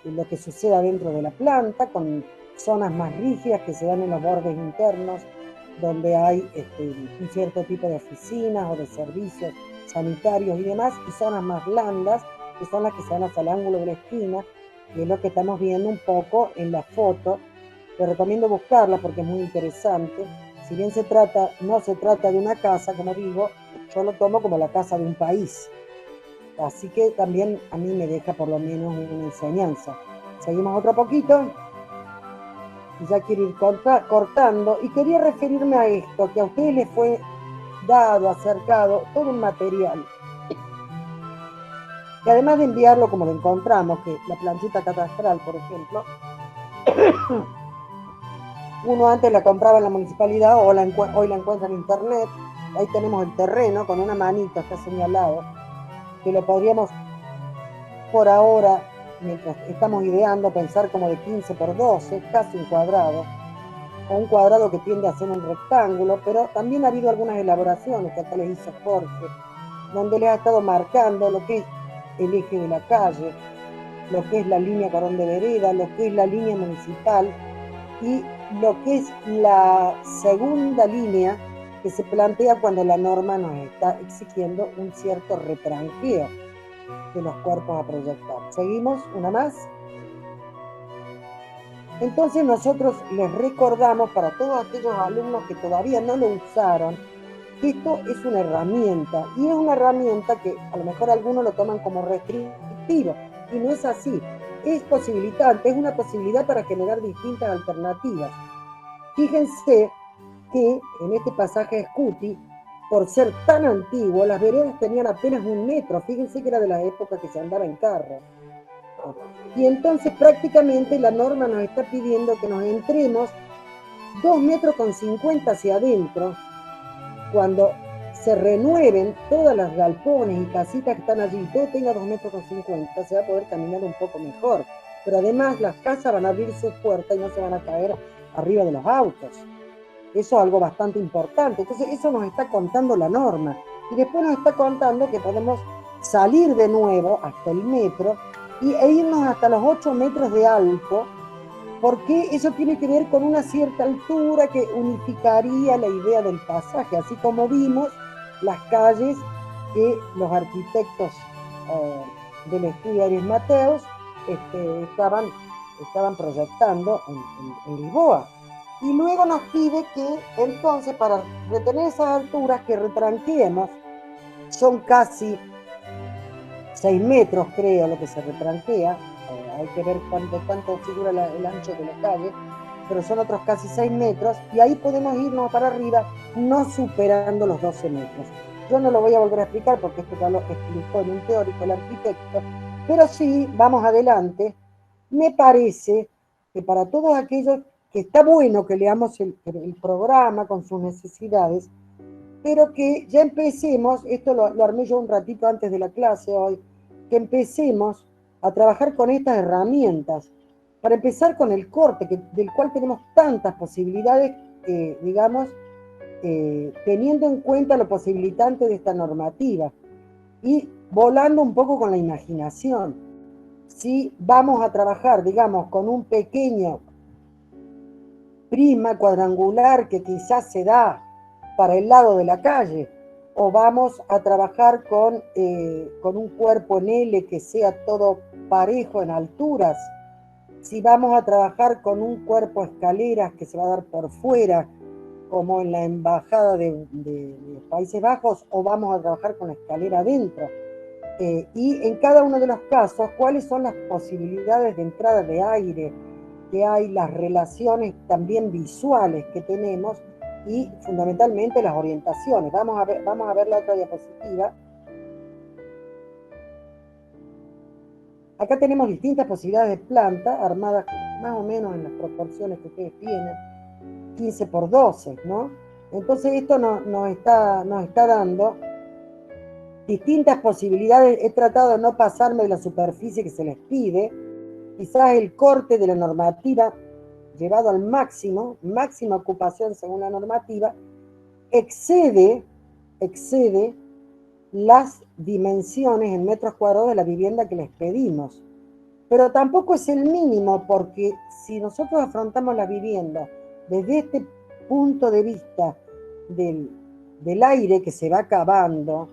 S1: lo que suceda dentro de la planta, con zonas más rígidas que se dan en los bordes internos, donde hay un cierto tipo de oficinas o de servicios sanitarios y demás, y zonas más blandas, que son las que se dan hasta el ángulo de la esquina, y es lo que estamos viendo un poco en la foto. Les recomiendo buscarla porque es muy interesante. Si bien no se trata de una casa, como digo, yo lo tomo como la casa de un país. Así que también a mí me deja por lo menos una enseñanza. Seguimos otro poquito. Y ya quiero ir cortando. Y quería referirme a esto, que a ustedes les fue dado, acercado, todo un material. Que además de enviarlo como lo encontramos, que la planchita catastral, por ejemplo, Uno antes la compraba en la municipalidad o hoy la encuentra en internet. Ahí tenemos el terreno con una manita, está señalado, que lo podríamos por ahora, mientras estamos ideando, pensar como de 15 por 12, casi un cuadrado, o un cuadrado que tiende a ser un rectángulo, pero también ha habido algunas elaboraciones que acá les hizo Jorge, donde les ha estado marcando lo que es el eje de la calle, lo que es la línea cordón de vereda, lo que es la línea municipal y lo que es la segunda línea que se plantea cuando la norma nos está exigiendo un cierto retranqueo de los cuerpos a proyectar. ¿Seguimos? ¿Una más? Entonces nosotros les recordamos para todos aquellos alumnos que todavía no lo usaron, que esto es una herramienta, y es una herramienta que a lo mejor algunos lo toman como restrictivo, y no es así. Es posibilitante, es una posibilidad para generar distintas alternativas. Fíjense que en este pasaje de Scuti, por ser tan antiguo, las veredas tenían apenas 1 metro. Fíjense que era de la época que se andaba en carro. Y entonces prácticamente la norma nos está pidiendo que nos entremos 2,50 metros hacia adentro. Cuando se renueven todas las galpones y casitas que están allí, y todo tenga 2,50 metros, se va a poder caminar un poco mejor. Pero además las casas van a abrir sus puertas y no se van a caer arriba de los autos. Eso es algo bastante importante. Entonces eso nos está contando la norma. Y después nos está contando que podemos salir de nuevo hasta el metro e irnos hasta los 8 metros de alto, porque eso tiene que ver con una cierta altura que unificaría la idea del pasaje, así como vimos las calles que los arquitectos del estudio Aries Mateos estaban proyectando en Lisboa. Y luego nos pide que entonces para retener esas alturas que retranqueemos, son casi 6 metros creo lo que se retranquea, hay que ver cuánto figura el ancho de la calle, pero son otros casi 6 metros, y ahí podemos irnos para arriba, no superando los 12 metros. Yo no lo voy a volver a explicar porque esto ya lo explicó en un teórico el arquitecto, pero sí, vamos adelante. Me parece que para todos aquellos que está bueno que leamos el programa con sus necesidades, pero que ya empecemos, esto lo armé yo un ratito antes de la clase hoy, que empecemos a trabajar con estas herramientas, para empezar con el corte, del cual tenemos tantas posibilidades, digamos, teniendo en cuenta lo posibilitante de esta normativa, y volando un poco con la imaginación. Si vamos a trabajar, digamos, con un pequeño prisma cuadrangular que quizás se da para el lado de la calle, o vamos a trabajar con un cuerpo en L que sea todo parejo en alturas, si vamos a trabajar con un cuerpo escaleras que se va a dar por fuera, como en la embajada de Países Bajos, o vamos a trabajar con la escalera adentro. Y en cada uno de los casos, cuáles son las posibilidades de entrada de aire que hay, las relaciones también visuales que tenemos, y fundamentalmente las orientaciones. Vamos a ver la otra diapositiva. Acá tenemos distintas posibilidades de planta armadas más o menos en las proporciones que ustedes tienen, 15 por 12, ¿no? Entonces esto nos está dando distintas posibilidades. He tratado de no pasarme de la superficie que se les pide. Quizás el corte de la normativa llevado al máximo, máxima ocupación según la normativa, excede las dimensiones en metros cuadrados de la vivienda que les pedimos. Pero tampoco es el mínimo, porque si nosotros afrontamos la vivienda desde este punto de vista del aire que se va acabando,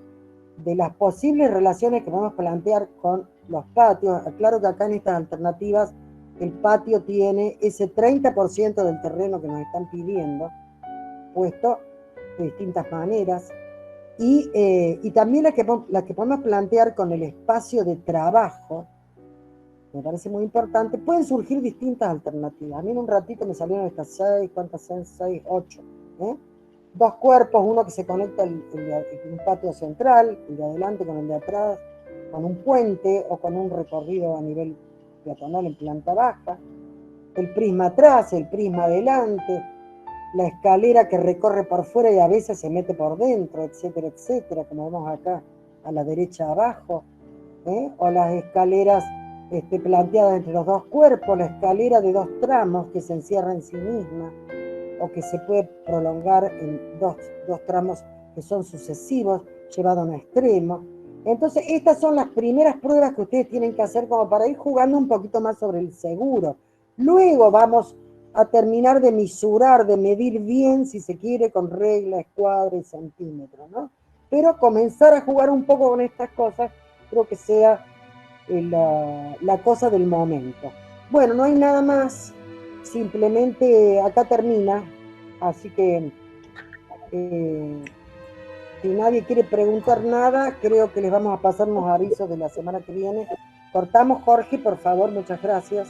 S1: de las posibles relaciones que podemos plantear con los patios, claro que acá en estas alternativas el patio tiene ese 30% del terreno que nos están pidiendo, puesto de distintas maneras, y también la que podemos plantear con el espacio de trabajo, me parece muy importante. Pueden surgir distintas alternativas. A mí en un ratito me salieron estas 6, ¿cuántas son? 6, 8, ¿eh? 2 cuerpos, uno que se conecta un patio central, el de adelante con el de atrás, con un puente o con un recorrido a nivel peatonal en planta baja. el prisma atrás, el prisma adelante, la escalera que recorre por fuera y a veces se mete por dentro, etcétera, etcétera, como vemos acá a la derecha abajo, o las escaleras planteadas entre los dos cuerpos, la escalera de 2 tramos que se encierra en sí misma, o que se puede prolongar en dos tramos que son sucesivos, llevados a un extremo. Entonces, estas son las primeras pruebas que ustedes tienen que hacer como para ir jugando un poquito más sobre el seguro. Luego vamos a terminar de misurar, de medir bien, si se quiere, con regla, escuadra y centímetros, ¿no? Pero comenzar a jugar un poco con estas cosas, creo que sea la cosa del momento. Bueno, no hay nada más, simplemente acá termina, así que si nadie quiere preguntar nada, creo que les vamos a pasar unos avisos de la semana que viene. Cortamos, Jorge, por favor, muchas gracias.